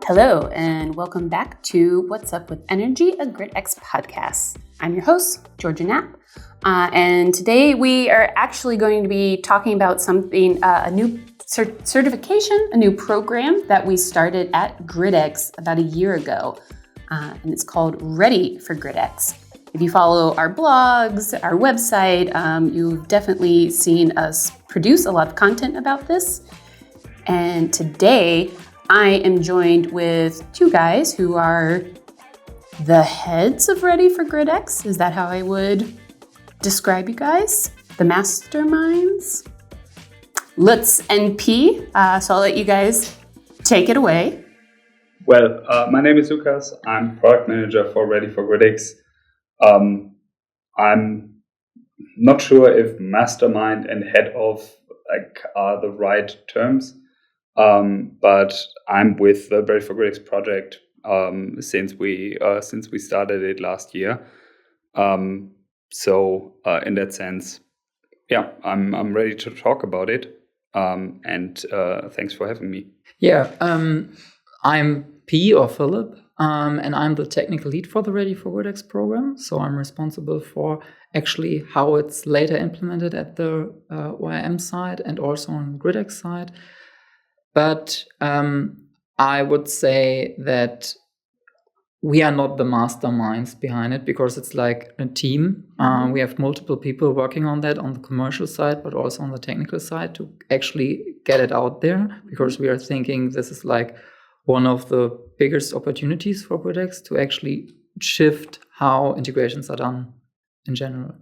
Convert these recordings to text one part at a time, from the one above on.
Hello, and welcome back to What's Up with Energy, a gridX podcast. I'm your host, Georgia Knapp, and today we are actually going to be talking about something, a new certification, a new program that we started at gridX about a year ago, and it's called Ready for gridX. If you follow our blogs, our website, you've definitely seen us produce a lot of content about this. And today, I am joined with two guys who are the heads of Ready for gridX. Is that how I would describe you guys? The masterminds? Let's NP. So I'll let you guys take it away. Well, my name is Lukas. I'm product manager for Ready for gridX. I'm not sure if mastermind and head of are the right terms. But I'm with the Ready for gridX project since we started it last year. So in that sense, yeah, I'm ready to talk about it. And thanks for having me. Yeah, I'm P or Philip, and I'm the technical lead for the Ready for gridX program. So I'm responsible for actually how it's later implemented at the OEM side and also on gridX side. But I would say that we are not the masterminds behind it because it's like a team. We have multiple people working on that on the commercial side, but also on the technical side to actually get it out there, because we are thinking this is like one of the biggest opportunities for gridX to actually shift how integrations are done in general.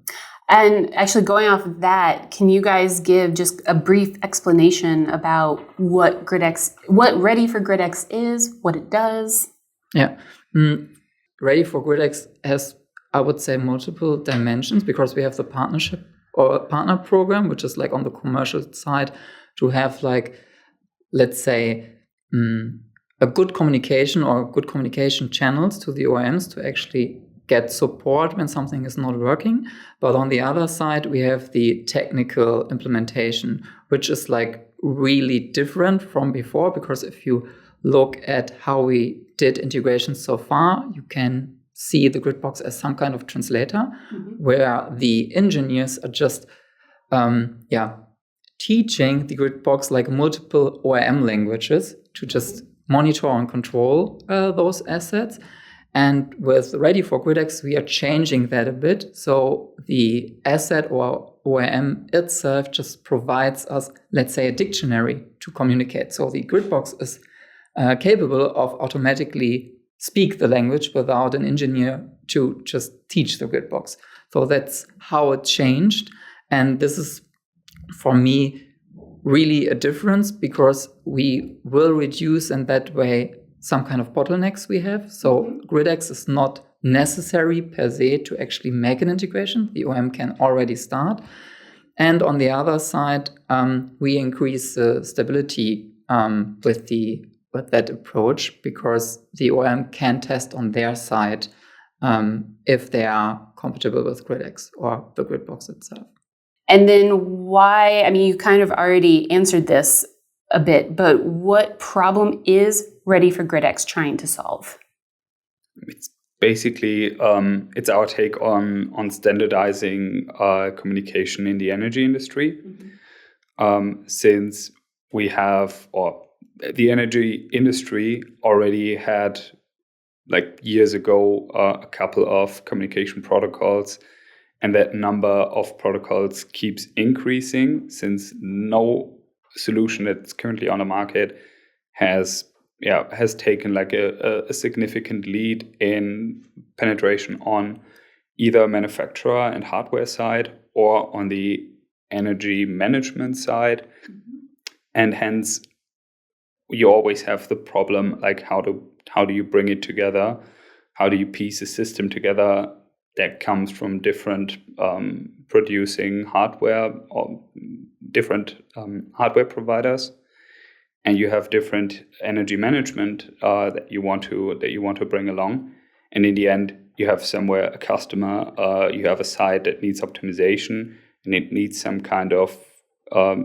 And actually, going off of that, can you guys give just a brief explanation about what Ready for gridX is, what it does? Yeah. Ready for gridX has, I would say, multiple dimensions, because we have the partnership or partner program, which is like on the commercial side to have like, let's say, a good communication or good communication channels to the OEMs to actually get support when something is not working. But on the other side, we have the technical implementation, which is like really different from before, because if you look at how we did integration so far, you can see the gridbox as some kind of translator, where the engineers are just teaching the gridbox like multiple OEM languages to just monitor and control those assets. And with Ready for gridX, we are changing that a bit. So the asset or OEM itself just provides us, let's say, a dictionary to communicate. So the gridbox is capable of automatically speak the language without an engineer to just teach the gridbox. So that's how it changed. And this is, for me, really a difference, because we will reduce in that way some kind of bottlenecks we have. So gridX is not necessary per se to actually make an integration. The OEM can already start. And on the other side, we increase the stability with that approach, because the OEM can test on their side if they are compatible with gridX or the gridbox itself. And then why, I mean, you kind of already answered this a bit, but what problem is Ready for gridX trying to solve? It's basically it's our take on standardizing communication in the energy industry. Since we have, or the energy industry already had, like years ago, a couple of communication protocols, and that number of protocols keeps increasing, since no solution that's currently on the market has taken like a significant lead in penetration on either manufacturer and hardware side or on the energy management side. And hence you always have the problem, like how do you bring it together? How do you piece a system together that comes from different producing hardware or different hardware providers, and you have different energy management that you want to bring along, and in the end you have somewhere a customer, you have a site that needs optimization, and it needs some kind of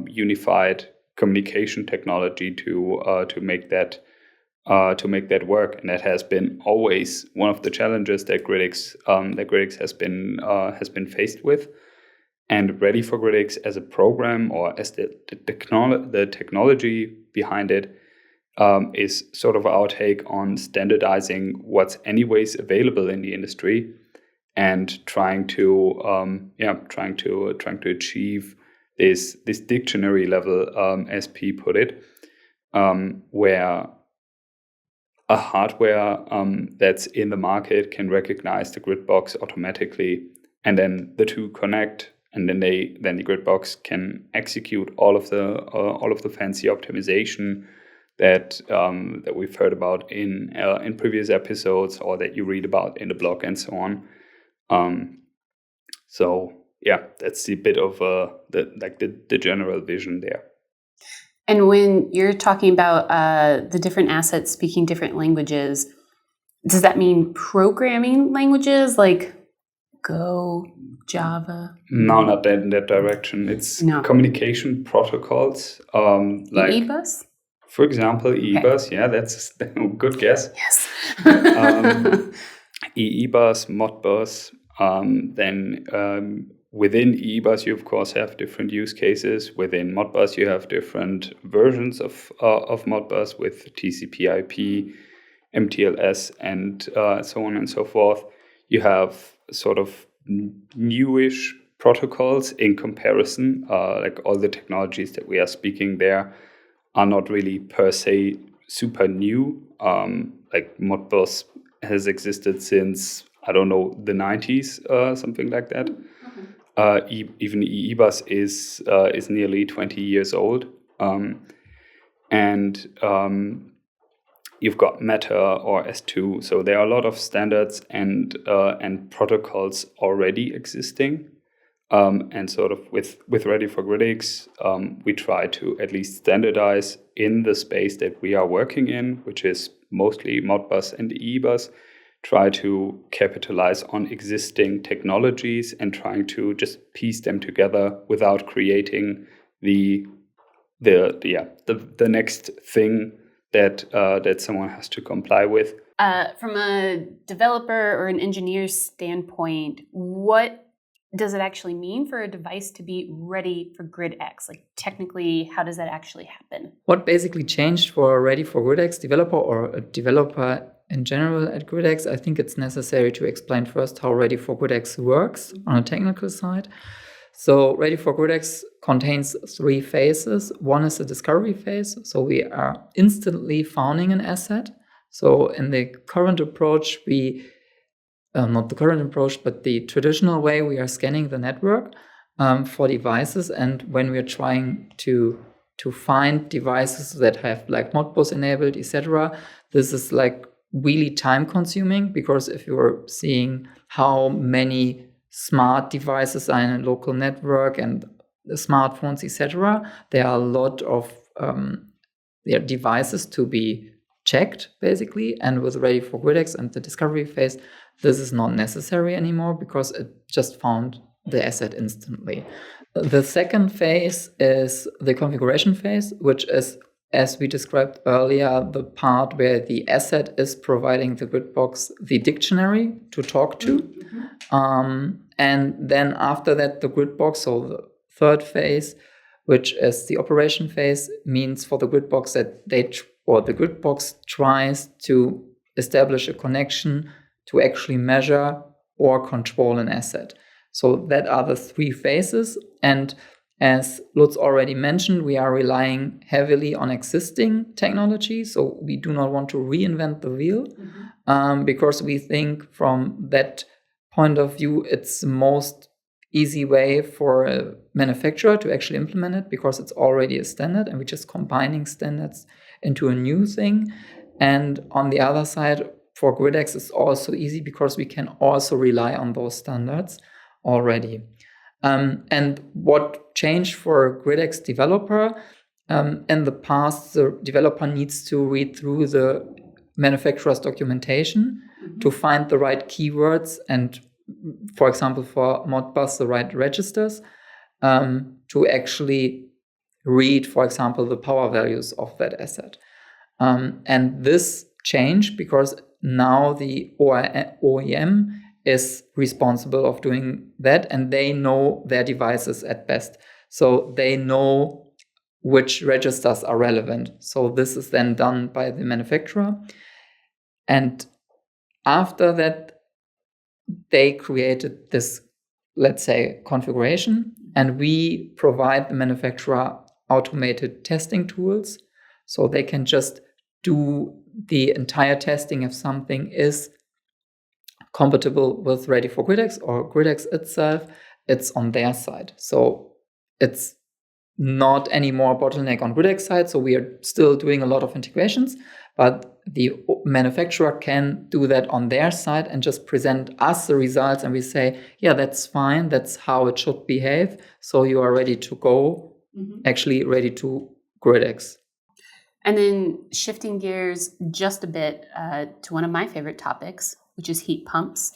unified communication technology to make that to make that work, and that has been always one of the challenges that gridX has been faced with. And Ready for gridX as a program, or as the technology behind it, is sort of our take on standardizing what's anyways available in the industry, and trying to achieve this dictionary level, as P put it, where a hardware that's in the market can recognize the grid box automatically, and then the two connect, and then the grid box can execute all of the fancy optimization that we've heard about in previous episodes, or that you read about in the blog and so on. So yeah, that's a bit of the general vision there. And when you're talking about the different assets speaking different languages, does that mean programming languages like Go, Java? No, not that in that direction. It's communication protocols, like EBus? For example, EBus. Okay. Yeah, that's a good guess. Yes. EBus, Modbus. Then within EBus, you of course have different use cases. Within Modbus, you have different versions of Modbus with TCP/IP, MTLS, and so on and so forth. You have sort of newish protocols in comparison. Like all the technologies that we are speaking there are not really per se super new. Like Modbus has existed since, I don't know, the 90s, something like that. Okay. Even EBus is nearly 20 years old. And you've got Meta or S2. So there are a lot of standards and protocols already existing. And sort of with Ready for gridX, we try to at least standardize in the space that we are working in, which is mostly Modbus and EBus, try to capitalize on existing technologies and trying to just piece them together without creating the next thing that someone has to comply with. From a developer or an engineer's standpoint, what does it actually mean for a device to be ready for gridX? Like technically, how does that actually happen? What basically changed for a Ready for gridX developer, or a developer in general at gridX? I think it's necessary to explain first how Ready for gridX works on a technical side. So Ready for gridX contains 3 phases. One is the discovery phase. So we are instantly finding an asset. So in the current approach, not the current approach, but the traditional way, we are scanning the network for devices. And when we are trying to find devices that have like Modbus enabled, etc., this is like really time consuming, because if you're seeing how many smart devices are in a local network and the smartphones, etc., there are a lot of devices to be checked, basically. And with Ready for gridX and the discovery phase, this is not necessary anymore, because it just found the asset instantly. The second phase is the configuration phase, which is, as we described earlier, the part where the asset is providing the grid box the dictionary to talk to. Mm-hmm. And then after that, the grid box, so the third phase, which is the operation phase, means for the grid box that the grid box tries to establish a connection to actually measure or control an asset. So that are the 3 phases. And as Lutz already mentioned, we are relying heavily on existing technology. So we do not want to reinvent the wheel, because we think from that point of view, it's the most easy way for a manufacturer to actually implement it, because it's already a standard and we're just combining standards into a new thing. And on the other side, for gridX, it's also easy because we can also rely on those standards already. And what changed for a gridX developer? In the past, the developer needs to read through the manufacturer's documentation to find the right keywords and, for example, for Modbus, the right registers, to actually read, for example, the power values of that asset. And this changed because now the OEM is responsible of doing that, and they know their devices at best. So they know which registers are relevant. So this is then done by the manufacturer. And after that, they created this, let's say, configuration, and we provide the manufacturer automated testing tools, so they can just do the entire testing if something is compatible with Ready for gridX or gridX itself. It's on their side. So it's not anymore bottleneck on gridX side. So we are still doing a lot of integrations, but the manufacturer can do that on their side and just present us the results. And we say, yeah, that's fine. That's how it should behave. So you are ready to go, actually ready to gridX. And then shifting gears just a bit to one of my favorite topics, which is heat pumps.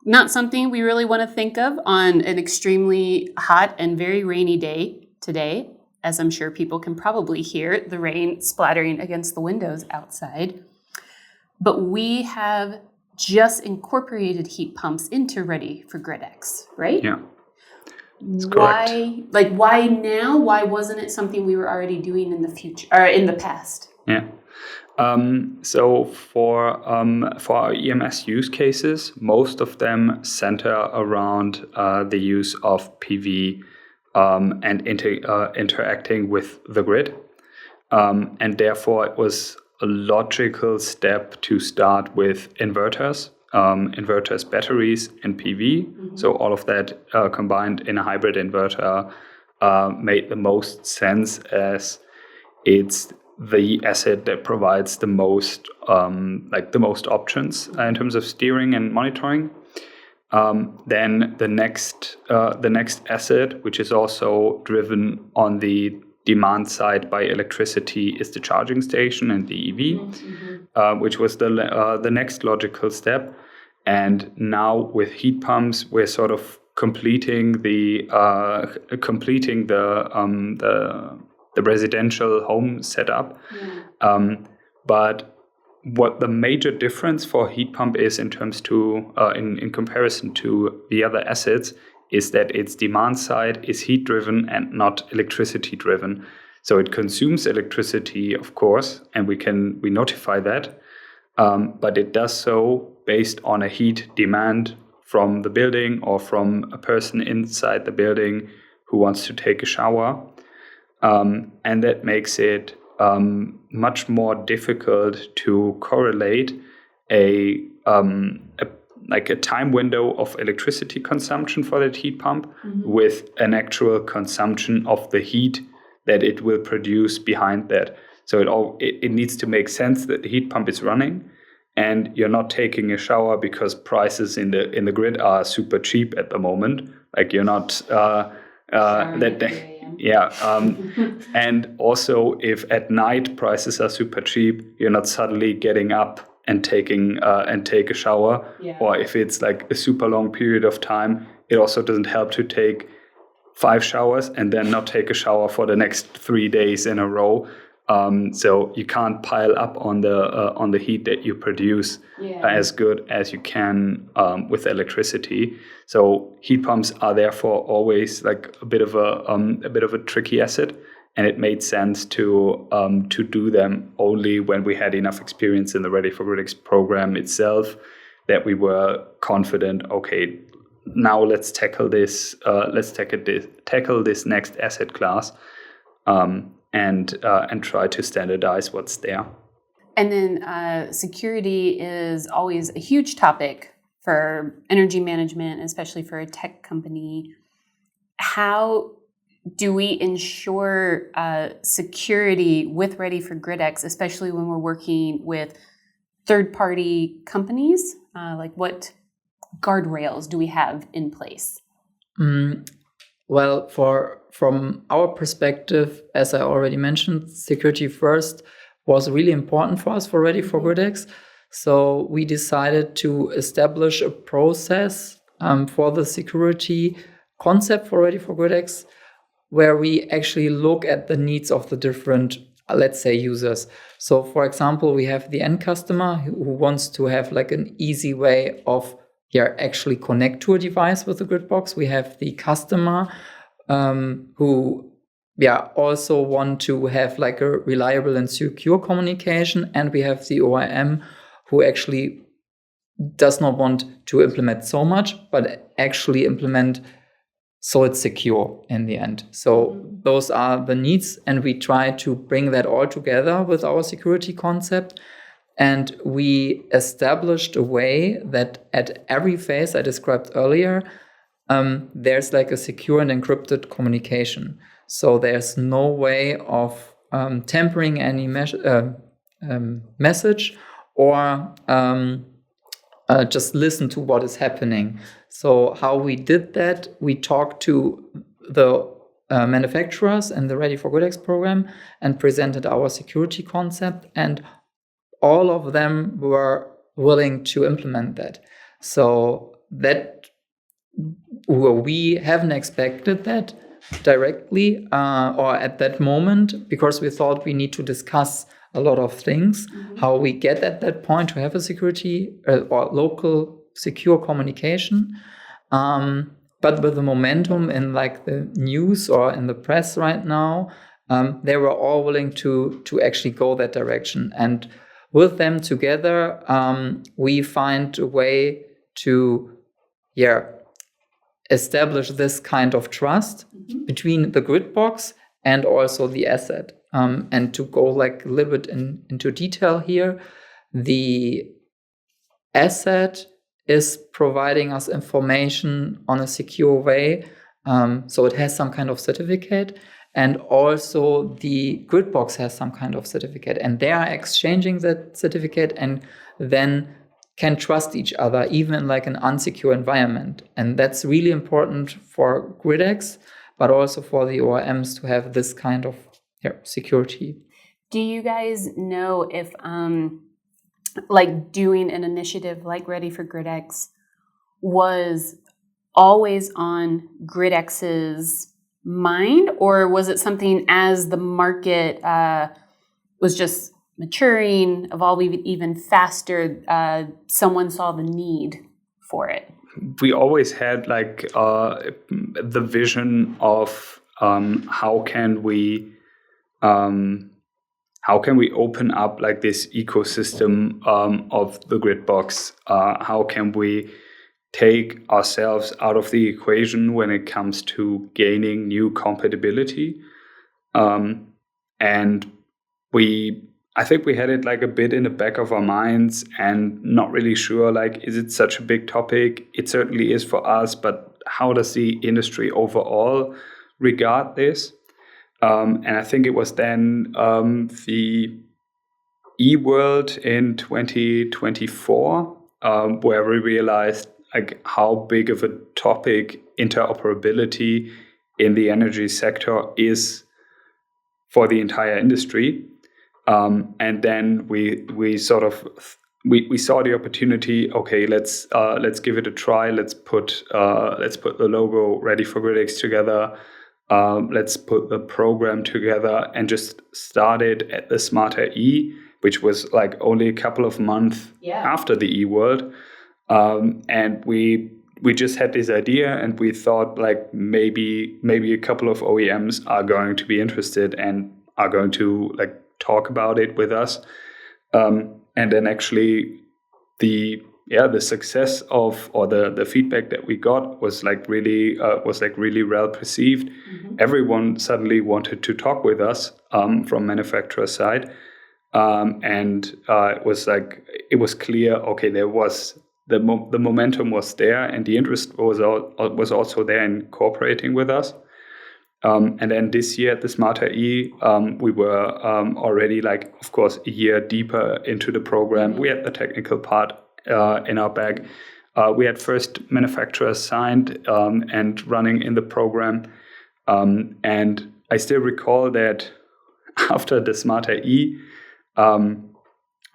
Not something we really want to think of on an extremely hot and very rainy day today, as I'm sure people can probably hear the rain splattering against the windows outside. But we have just incorporated heat pumps into Ready for gridX, right? Yeah. Why now? Why wasn't it something we were already doing in the future or in the past? Yeah. So for our EMS use cases, most of them center around the use of PV and interacting with the grid, and therefore it was a logical step to start with inverters. Inverters, batteries, and PV. So all of that combined in a hybrid inverter made the most sense, as it's the asset that provides the most options in terms of steering and monitoring. Then the next asset, which is also driven on the demand side by electricity, is the charging station and the EV, which was the next logical step. And now with heat pumps, we're sort of completing the residential home setup. But what the major difference for heat pump is in comparison to the other assets is that its demand side is heat driven and not electricity driven. So it consumes electricity, of course, and we notify that, but it does so based on a heat demand from the building or from a person inside the building who wants to take a shower. And that makes it much more difficult to correlate a time window of electricity consumption for that heat pump with an actual consumption of the heat that it will produce behind that. So it needs to make sense that the heat pump is running, and you're not taking a shower because prices in the grid are super cheap at the moment. Like you're not and also if at night prices are super cheap, you're not suddenly getting up and take a shower. Or if it's like a super long period of time, it also doesn't help to take 5 showers and then not take a shower for the next 3 days in a row. So you can't pile up on the heat that you produce as good as you can with electricity. So heat pumps are therefore always like a bit of a tricky asset, and it made sense to do them only when we had enough experience in the Ready for gridX program itself that we were confident. Okay, now let's tackle this. Tackle this next asset class. And try to standardize what's there. And then security is always a huge topic for energy management, especially for a tech company. How do we ensure security with Ready for gridX, especially when we're working with third-party companies? Like what guardrails do we have in place? Well, from our perspective, as I already mentioned, security first was really important for us for Ready for gridX. So we decided to establish a process for the security concept for Ready for gridX, where we actually look at the needs of the different let's say, users. So, for example, we have the end customer who wants to have like an easy way of actually connect to a device with the Gridbox. We have the customer who also want to have like a reliable and secure communication. And we have the OEM who actually does not want to implement so much, but actually implement so it's secure in the end. So those are the needs, and we try to bring that all together with our security concept. And we established a way that at every phase I described earlier, there's like a secure and encrypted communication. So there's no way of tampering any message or just listen to what is happening. So how we did that, we talked to the manufacturers and the Ready for gridX program and presented our security concept, and all of them were willing to implement that. So that we haven't expected that directly or at that moment, because we thought we need to discuss a lot of things, how we get at that point to have a security or local secure communication. But with the momentum in like the news or in the press right now, they were all willing to actually go that direction. And with them together, we find a way to establish this kind of trust between the Gridbox and also the asset. And to go like a little bit into detail here, the asset is providing us information on a secure way. So it has some kind of certificate, and also the Gridbox has some kind of certificate, and they are exchanging that certificate and then can trust each other, even like an unsecure environment. And that's really important for gridX, but also for the OEMs to have this kind of security. Do you guys know if like doing an initiative like Ready for gridX was always on gridX's mind, or was it something as the market was just maturing, evolving even faster, someone saw the need for it? We always had like the vision of how can we open up like this ecosystem of the Gridbox? How can we take ourselves out of the equation when it comes to gaining new compatibility? And I think we had it like a bit in the back of our minds and not really sure, like, is it such a big topic? It certainly is for us, but how does the industry overall regard this? And I think it was then the eWorld in 2024 where we realized like how big of a topic interoperability in the energy sector is for the entire industry. And then we sort of we saw the opportunity. Okay, let's give it a try. Let's put the logo Ready for gridX together. Let's put the program together and just started at the Smarter E, which was like only a couple of months after the eWorld. And we just had this idea, and we thought like maybe a couple of OEMs are going to be interested and are going to like talk about it with us. And then actually the success of, or the feedback that we got was really well perceived. Mm-hmm. Everyone suddenly wanted to talk with us from manufacturer side. And it was clear, okay, there was the momentum was there, and the interest was also there in cooperating with us. And then this year at the Smarter E, we were already like, of course, a year deeper into the program. We had the technical part in our bag. We had first manufacturers signed and running in the program. And I still recall that after the Smarter E, all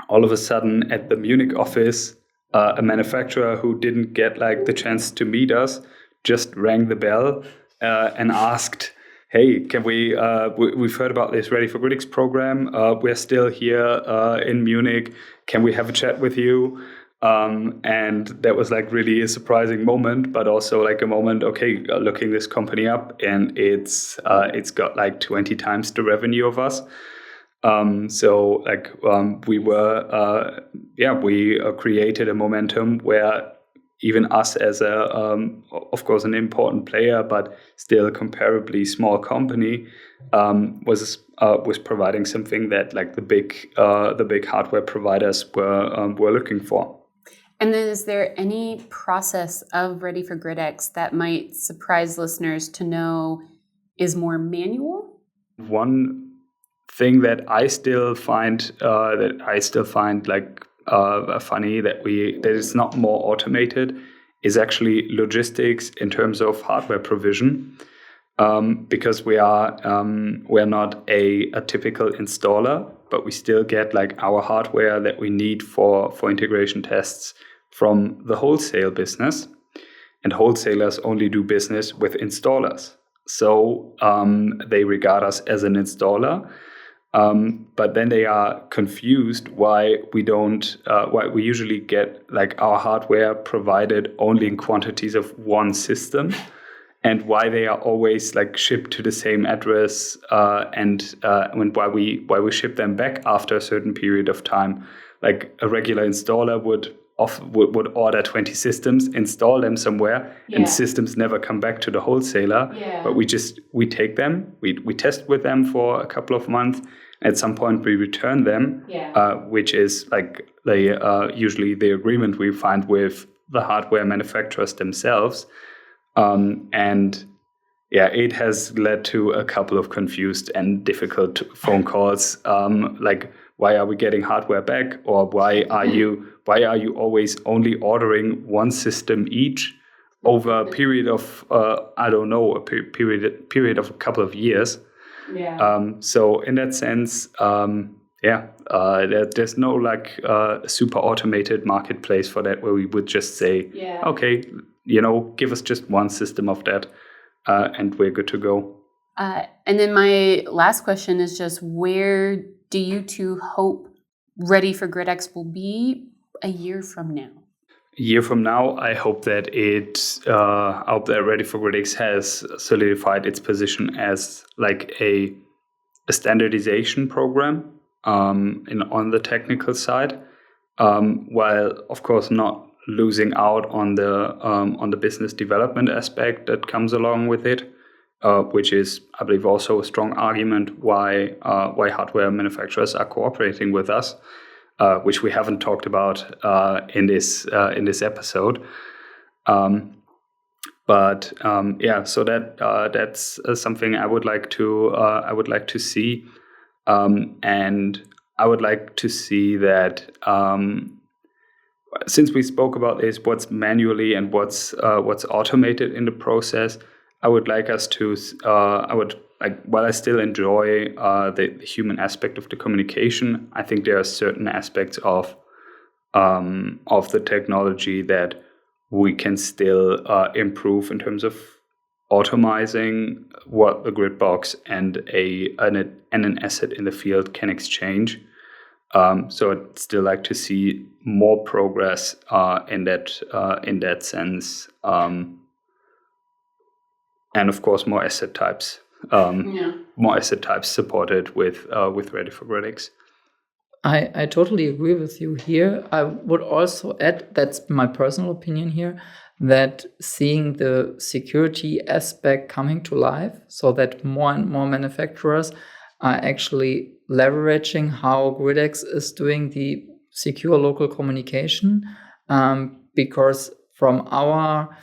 of a sudden at the Munich office, a manufacturer who didn't get like the chance to meet us just rang the bell and asked, hey, can we've heard about this Ready for gridX program. We're still here in Munich. Can we have a chat with you? And that was like really a surprising moment, but also like a moment, okay, looking this company up, and it's got like 20 times the revenue of us. We created a momentum where even us as of course, an important player, but still a comparably small company, was providing something that like the big hardware providers were looking for. And then, is there any process of Ready for gridX that might surprise listeners to know is more manual? One thing that I still find like funny that is not more automated is actually logistics in terms of hardware provision, because we're not a typical installer, but we still get like our hardware that we need for integration tests from the wholesale business, and wholesalers only do business with installers, so they regard us as an installer. But then they are confused why we usually get like our hardware provided only in quantities of one system, and why they are always like shipped to the same address, and why we ship them back after a certain period of time. Like a regular installer would order 20 systems, install them somewhere, and systems never come back to the wholesaler. But we take them, we test with them for a couple of months. At some point, we return them, which is like usually the agreement we find with the hardware manufacturers themselves. It has led to a couple of confused and difficult phone calls, like, why are we getting hardware back, or why are you always only ordering one system each over a period of period of a couple of years. So in that sense, there's no like super automated marketplace for that, where we would just say, okay, give us just one system of that, and we're good to go. And then my last question is just, where do you two hope Ready for gridX will be a year from now? A year from now, I hope that Ready for gridX has solidified its position as like a standardization program on the technical side, while of course not losing out on the business development aspect that comes along with it, which is, I believe, also a strong argument why hardware manufacturers are cooperating with us, which we haven't talked about in this episode. So that's something I would like to see, and I would like to see that. Since we spoke about this, what's manually and what's automated in the process, I would like us to. While I still enjoy the human aspect of the communication, I think there are certain aspects of the technology that we can still improve in terms of automizing what the grid box and an asset in the field can exchange. So I'd still like to see more progress in that sense, and of course more asset types. More asset types supported with Ready for gridX. I totally agree with you here. I would also add, that's my personal opinion here, that seeing the security aspect coming to life, so that more and more manufacturers are actually leveraging how gridX is doing the secure local communication, because from our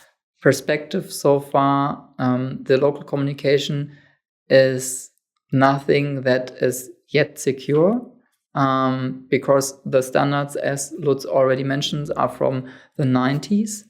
perspective so far, the local communication is nothing that is yet secure, because the standards, as Lutz already mentioned, are from the 90s,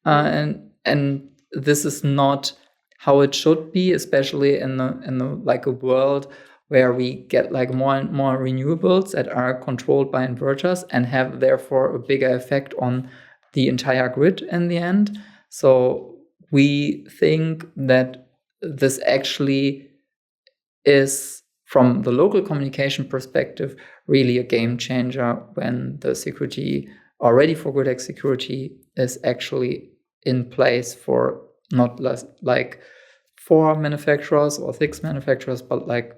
and this is not how it should be, especially in the like a world where we get like more and more renewables that are controlled by inverters and have therefore a bigger effect on the entire grid in the end. So we think that this actually is, from the local communication perspective, really a game changer when the security or ready for gridX security is actually in place for not less like 4 manufacturers or 6 manufacturers, but like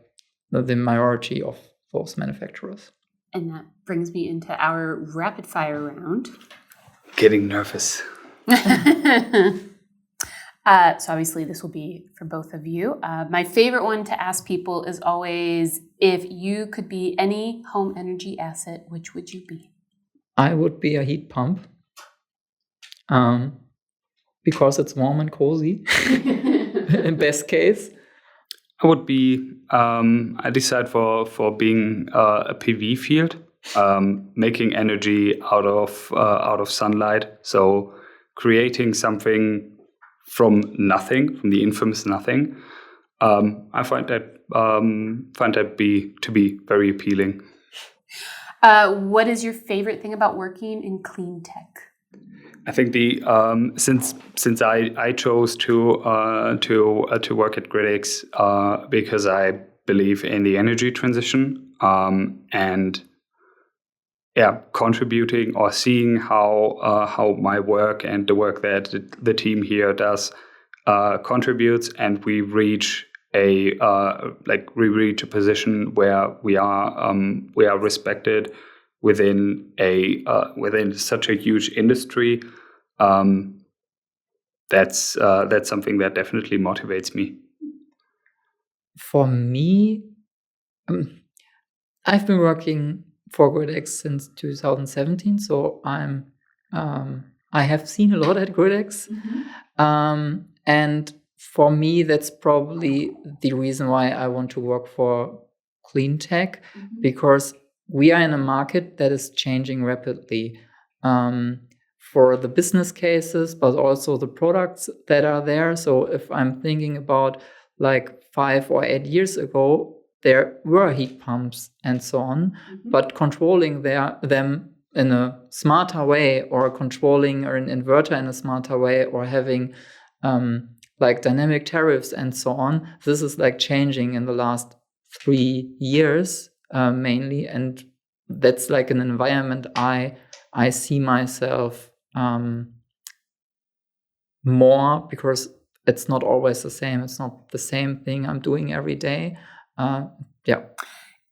the majority of those manufacturers. And that brings me into our rapid fire round. Getting nervous. So obviously this will be for both of you. My favorite one to ask people is always, if you could be any home energy asset, which would you be? I would be a heat pump because it's warm and cozy in best case. I would be, I decide for being a PV field, making energy out of sunlight. So creating something from nothing, from the infamous nothing. I find that to be very appealing. What is your favorite thing about working in clean tech? I think since I chose to work at gridX because I believe in the energy transition and contributing or seeing how my work and the work that the team here does contributes, and we reach a position where we are respected within such a huge industry. That's something that definitely motivates me. For me, I've been working for gridX since 2017, so I have seen a lot at gridX, and for me, that's probably the reason why I want to work for clean tech, because we are in a market that is changing rapidly for the business cases, but also the products that are there. So if I'm thinking about like 5 or 8 years ago, there were heat pumps and so on, but controlling them in a smarter way, or controlling an inverter in a smarter way, or having like dynamic tariffs and so on, this is like changing in the last 3 years mainly, and that's like an environment I see myself more, because it's not always the same. It's not the same thing I'm doing every day.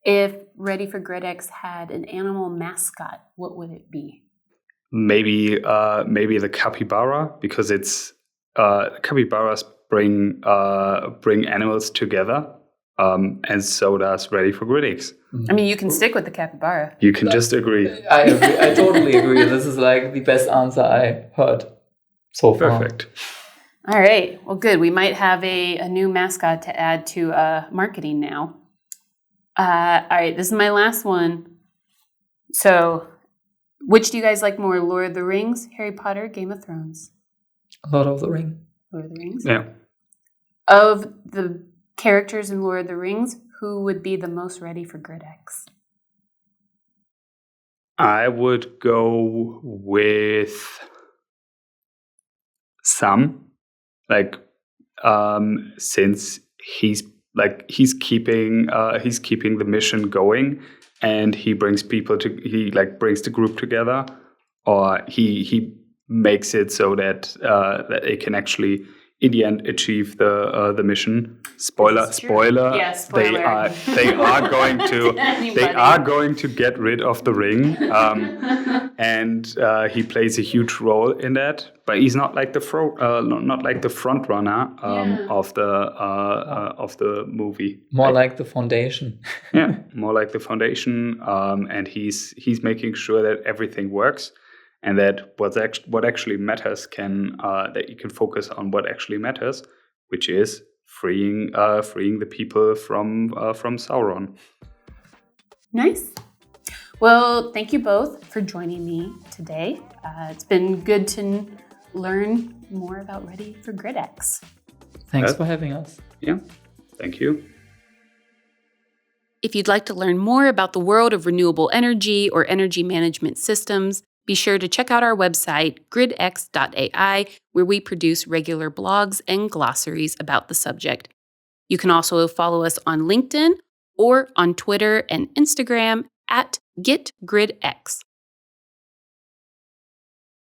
If Ready for gridX had an animal mascot, what would it be? Maybe the capybara, because it's capybaras bring animals together, and so does Ready for gridX. I mean, you can stick with the capybara. You can just agree. I agree. I totally agree. This is like the best answer I heard so far. Perfect. All right. Well, good. We might have a new mascot to add to marketing now. All right. This is my last one. So, which do you guys like more, Lord of the Rings, Harry Potter, Game of Thrones? Lord of the Rings. Lord of the Rings? Yeah. Of the characters in Lord of the Rings, who would be the most ready for gridX? I would go with Sam, since he's keeping the mission going, and he brings brings the group together, or he makes it so that it can actually in the end achieve the mission. Spoiler. Yeah, spoiler. They are going to get rid of the ring, and he plays a huge role in that. But he's not like the front runner of the movie. More like the foundation. Yeah, more like the foundation, and he's making sure that everything works. And that what actually matters that you can focus on what actually matters, which is freeing the people from Sauron. Nice. Well, thank you both for joining me today. It's been good to learn more about Ready for gridX. Thanks for having us. Yeah, thank you. If you'd like to learn more about the world of renewable energy or energy management systems, be sure to check out our website, gridX.ai, where we produce regular blogs and glossaries about the subject. You can also follow us on LinkedIn or on Twitter and Instagram at GetGridX.